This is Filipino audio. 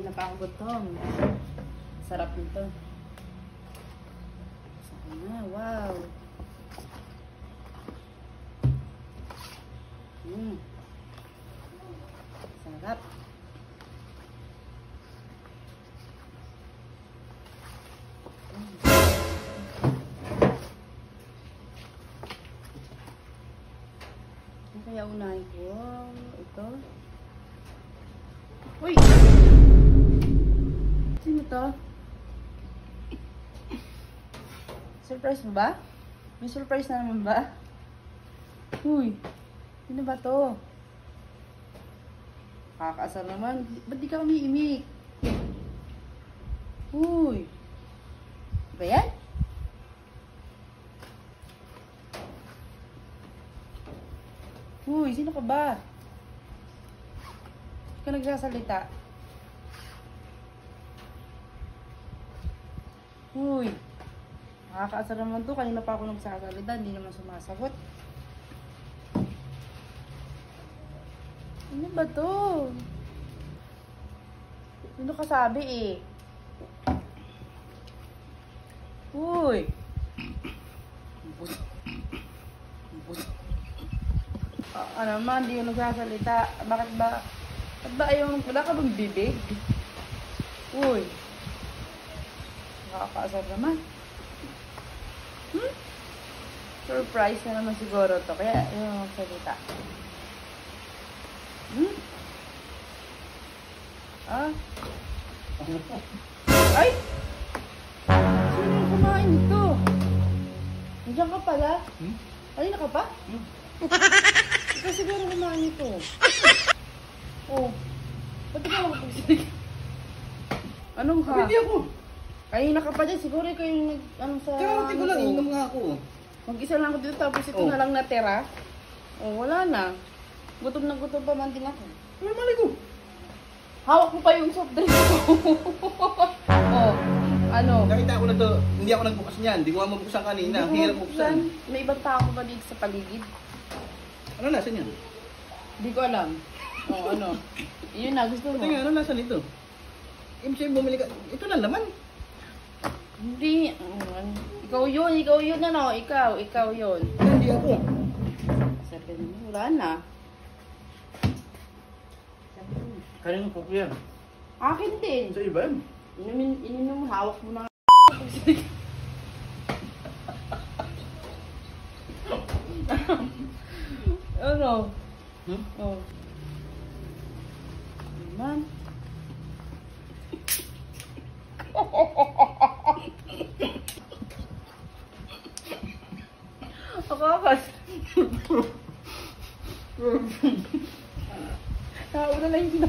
na pa ako gutom. Sarap nito. Sana, wow. Sarap. Kaya unahin ko ito. Uy! Sino to? Surprise mo ba? May surprise na naman ba? Uy! Sino ba to? Kakasar naman. Ba't di ka umiimik? Uy! Ba yan? Uy, sino ka ba? Hindi ka nagsasalita. Uy, nakakaasar naman to. Kanina pa ako nagsasalita, hindi naman sumasagot. Ano ba to? Sino kasabi eh? Uy! Ano naman, hindi yung nagsasalita. Bakit ba? Ba't ba ayaw? Wala ka bang bibig? Uy. Nakakaasar naman. Surprise na naman siguro to. Kaya ayaw magsalita. Ah? Ay! Sino yung kumain nito? Nandiyan ka pala? Kanina ka pa? Ikaw siguro kumain ito. Oh. Ba't ikaw magpagsinig? Anong ha? Hindi ako. Kanina ka pa dyan. Siguro ikaw yung anong sa... Kaya ko lang, inom nga ako. Mag-isa lang ako dito tapos ito na lang natira. Oh, wala na. Gutom na gutom pa man din ako. Ay, malay ko. Hawak mo pa yung soft drink ko. Oh, ano? Nakita ko na to, hindi ako nagbukas niyan. Hindi ko nga mabuksan kanina. Hirap buksan. May ibang tao ba dito sa paligid? Ano nasan yan? Hindi ko alam. Oh, ano? Yun na, gusto mo? Tingnan, ano nasan ito? MC, bumili ka. Ito na laman. Hindi. Ikaw yun ano? Ikaw yun. Hindi ako. Sabi mo, wala na. Kanina ko yan. Akin din. Sa iba yan. Ininom mo, hawak mo na. Ano? Oh. Naman. Akakas. Nauna lang yung